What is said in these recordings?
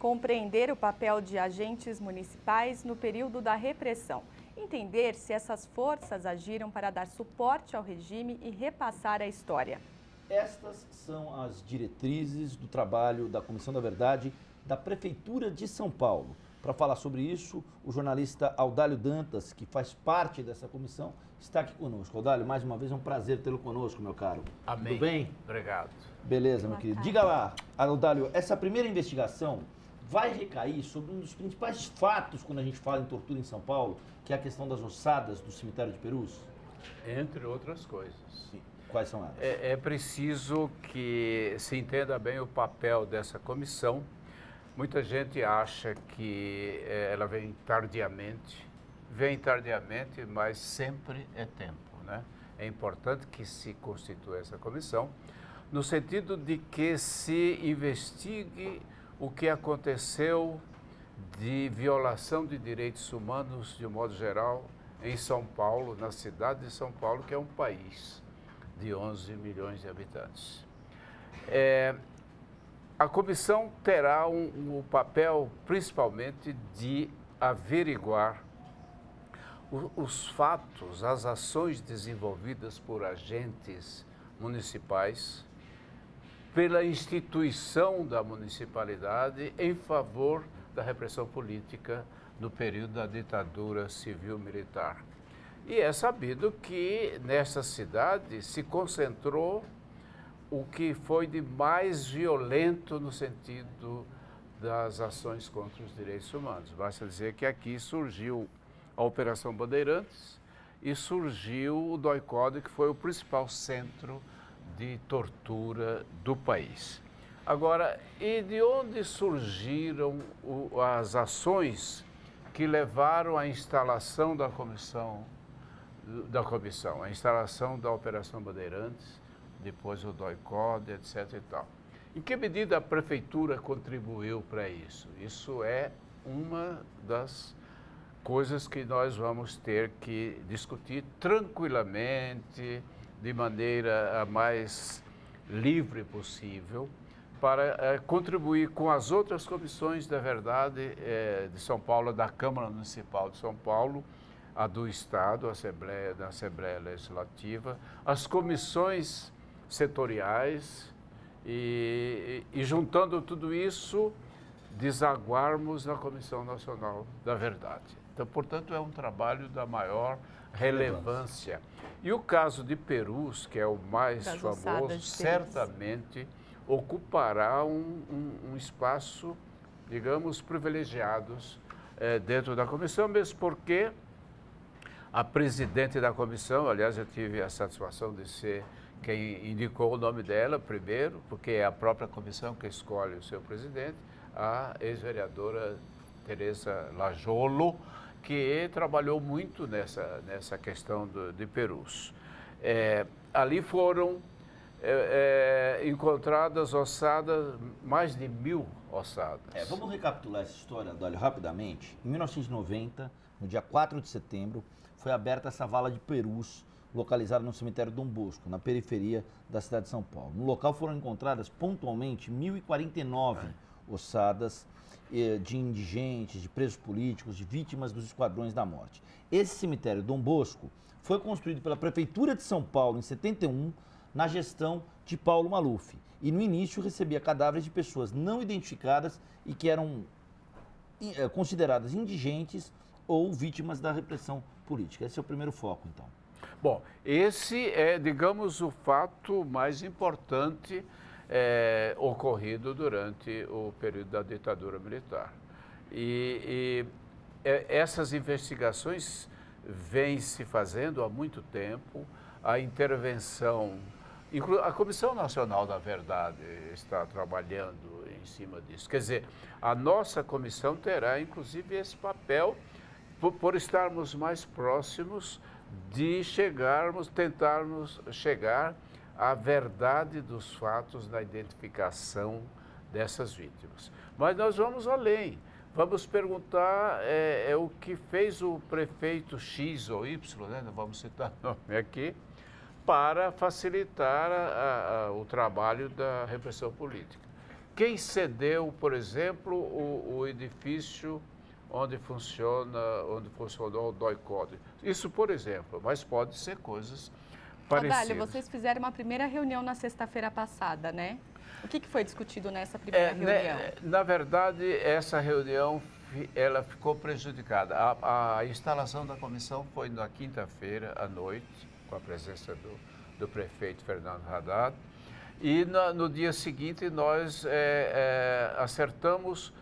Compreender o papel de agentes municipais no período da repressão. Entender se essas forças agiram para dar suporte ao regime e repassar a história. Estas são as diretrizes do trabalho da Comissão da Verdade da Prefeitura de São Paulo. Para falar sobre isso, o jornalista Audálio Dantas, que faz parte dessa comissão, está aqui conosco. Audálio, mais uma vez é um prazer tê-lo conosco, meu caro. Amém. Tudo bem? Obrigado. Beleza, meu querido. Diga lá, Audálio, essa primeira investigação vai recair sobre um dos principais fatos quando a gente fala em tortura em São Paulo, que é a questão das ossadas do cemitério de Perus? Entre outras coisas. Sim. Quais são elas? É preciso que se entenda bem o papel dessa comissão. Muita gente acha que ela vem tardiamente, mas sempre é tempo, né? É importante que se constitua essa comissão, no sentido de que se investigue o que aconteceu de violação de direitos humanos, de um modo geral, em São Paulo, na cidade de São Paulo, que é um país de 11 milhões de habitantes. A comissão terá o papel, principalmente, de averiguar os fatos, as ações desenvolvidas por agentes municipais, pela instituição da municipalidade em favor da repressão política no período da ditadura civil-militar. E é sabido que nessa cidade se concentrou o que foi de mais violento no sentido das ações contra os direitos humanos. Basta dizer que aqui surgiu a Operação Bandeirantes e surgiu o DOI-CODE, que foi o principal centro de tortura do país. Agora, e de onde surgiram as ações que levaram à instalação da comissão, a instalação da Operação Bandeirantes, depois o DOI-CODE, etc. e tal. Em que medida a prefeitura contribuiu para isso? Isso é uma das coisas que nós vamos ter que discutir tranquilamente, de maneira a mais livre possível, para contribuir com as outras comissões da verdade de São Paulo, da Câmara Municipal de São Paulo, a do Estado, da Assembleia Legislativa, as comissões setoriais e juntando tudo isso, desaguarmos na Comissão Nacional da Verdade. Então, portanto, é um trabalho da maior relevância. E o caso de Perus, que é o mais famoso, certamente ocupará um espaço, digamos, privilegiados dentro da comissão, mesmo porque a presidente da comissão, aliás, eu tive a satisfação de ser quem indicou o nome dela primeiro, porque é a própria comissão que escolhe o seu presidente, a ex-vereadora Tereza Lajolo, que trabalhou muito nessa questão de Perus. Ali foram encontradas ossadas, mais de 1000 ossadas. Vamos recapitular essa história, Audálio, rapidamente. Em 1990, no dia 4 de setembro, foi aberta essa vala de Perus, localizada no cemitério Dom Bosco, na periferia da cidade de São Paulo. No local foram encontradas pontualmente 1049 ossadas de indigentes, de presos políticos, de vítimas dos esquadrões da morte. Esse cemitério Dom Bosco foi construído pela Prefeitura de São Paulo em 71, na gestão de Paulo Maluf. E no início recebia cadáveres de pessoas não identificadas e que eram consideradas indigentes ou vítimas da repressão política. Esse é o primeiro foco, então. Bom, esse é, digamos, o fato mais importante ocorrido durante o período da ditadura militar. Essas investigações vêm se fazendo há muito tempo, a intervenção, a Comissão Nacional da Verdade está trabalhando em cima disso. Quer dizer, a nossa comissão terá, inclusive, esse papel por estarmos mais próximos de tentarmos chegar à verdade dos fatos da identificação dessas vítimas. Mas nós vamos além, vamos perguntar o que fez o prefeito X ou Y, né? Não vamos citar nome aqui, para facilitar o trabalho da repressão política. quem cedeu, por exemplo, o edifício onde funcionou o DOI-CODE. Isso, por exemplo, mas pode ser coisas parecidas. Odálio, vocês fizeram uma primeira reunião na sexta-feira passada, né? O que foi discutido nessa primeira reunião? Na verdade, essa reunião ela ficou prejudicada. A instalação da comissão foi na quinta-feira à noite, com a presença do prefeito Fernando Haddad. E no dia seguinte nós acertamos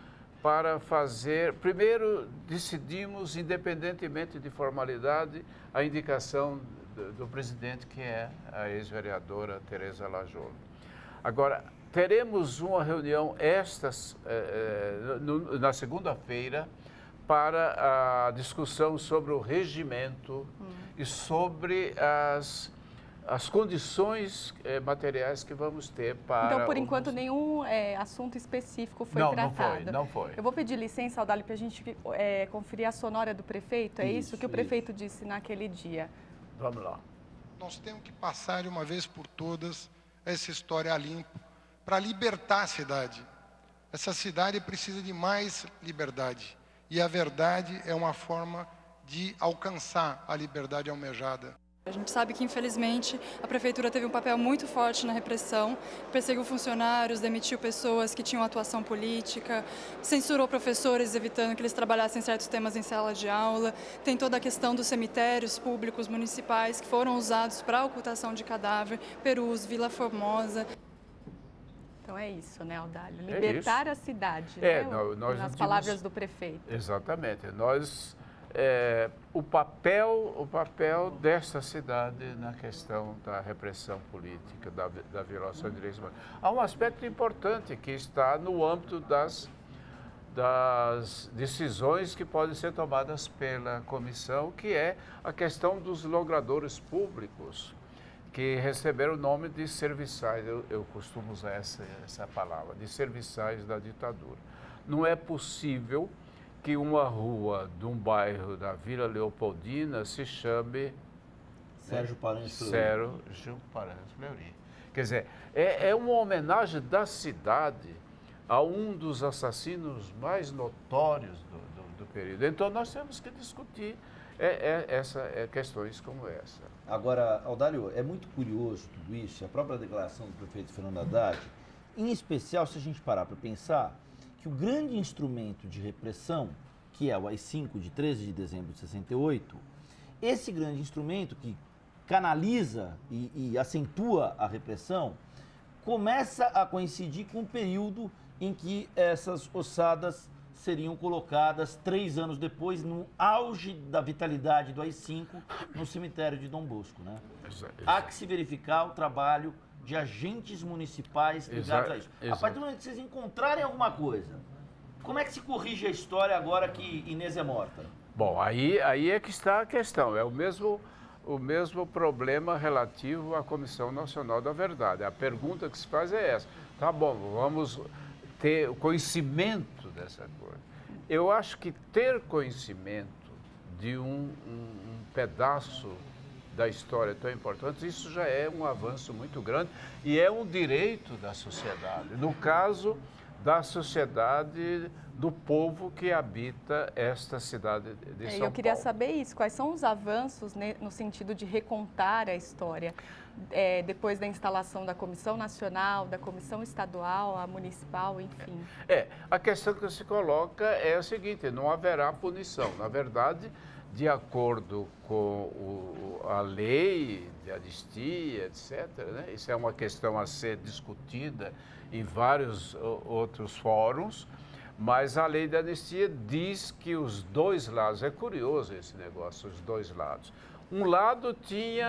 para fazer... Primeiro, decidimos, independentemente de formalidade, a indicação do presidente, que é a ex-vereadora Tereza Lajolo. Agora, teremos uma reunião na segunda-feira para a discussão sobre o regimento e sobre as condições materiais que vamos ter para... Então, por enquanto, nenhum assunto específico foi tratado. Não foi. Eu vou pedir licença, Odálio, para a gente conferir a sonora do prefeito. É isso que o prefeito disse naquele dia. Vamos lá. Nós temos que passar de uma vez por todas essa história a limpo para libertar a cidade. Essa cidade precisa de mais liberdade. E a verdade é uma forma de alcançar a liberdade almejada. A gente sabe que, infelizmente, a Prefeitura teve um papel muito forte na repressão, perseguiu funcionários, demitiu pessoas que tinham atuação política, censurou professores, evitando que eles trabalhassem certos temas em sala de aula. Tem toda a questão dos cemitérios públicos municipais que foram usados para a ocultação de cadáver, Perus, Vila Formosa. Então é isso, né, Odálio? Libertar a cidade, nas palavras do prefeito. Exatamente. O papel desta cidade na questão da repressão política, da violação de direitos humanos. Há um aspecto importante que está no âmbito das decisões que podem ser tomadas pela comissão, que é a questão dos logradores públicos, que receberam o nome de serviçais, eu costumo usar essa palavra, de serviçais da ditadura. Não é possível que uma rua de um bairro da Vila Leopoldina se chame Sérgio Paranhos Fleury. Quer dizer, é uma homenagem da cidade a um dos assassinos mais notórios do período. Então, nós temos que discutir questões como essa. Agora, Odálio, é muito curioso tudo isso, a própria declaração do prefeito Fernando Haddad, em especial se a gente parar para pensar que o grande instrumento de repressão, que é o AI-5 de 13 de dezembro de 68, esse grande instrumento que canaliza e acentua a repressão, começa a coincidir com o período em que essas ossadas seriam colocadas 3 anos depois, no auge da vitalidade do AI-5, no cemitério de Dom Bosco, né? Há que se verificar o trabalho de agentes municipais ligados a isso. A partir do momento que vocês encontrarem alguma coisa, como é que se corrige a história agora que Inês é morta? Bom, aí é que está a questão. É o mesmo problema relativo à Comissão Nacional da Verdade. A pergunta que se faz é essa. Tá bom, vamos ter conhecimento dessa coisa. Eu acho que ter conhecimento de um pedaço da história tão importante, isso já é um avanço muito grande e é um direito da sociedade. No caso da sociedade, do povo que habita esta cidade de São Paulo. Eu queria saber isso, quais são os avanços no sentido de recontar a história depois da instalação da Comissão Nacional, da Comissão Estadual, a Municipal, enfim. A questão que se coloca é a seguinte, não haverá punição. Na verdade, de acordo com a lei de anistia, etc., né? Isso é uma questão a ser discutida em vários outros fóruns, mas a lei de anistia diz que os dois lados, é curioso esse negócio, os dois lados. Um lado tinha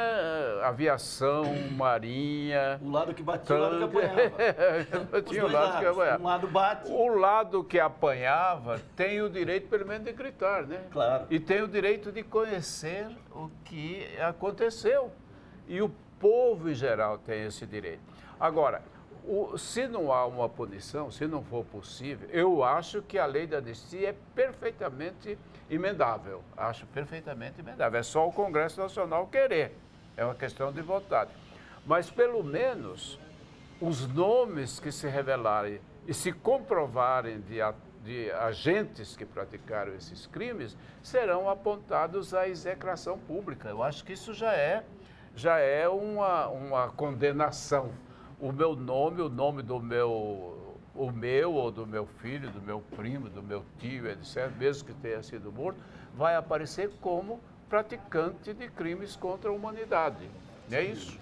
aviação, marinha... O lado que batia, o lado que apanhava. Tinha o lado que apanhava. Um lado bate. O lado que apanhava tem o direito, pelo menos, de gritar, né? Claro. E tem o direito de conhecer o que aconteceu. E o povo, em geral, tem esse direito. Agora, se não há uma punição, se não for possível, eu acho que a lei da anistia é perfeitamente emendável. Acho perfeitamente emendável. É só o Congresso Nacional querer. É uma questão de vontade. Mas, pelo menos, os nomes que se revelarem e se comprovarem de agentes que praticaram esses crimes, serão apontados à execração pública. Eu acho que isso já é uma condenação. O meu nome, o nome do o meu ou do meu filho, do meu primo, do meu tio, etc., mesmo que tenha sido morto, vai aparecer como praticante de crimes contra a humanidade. Não é isso?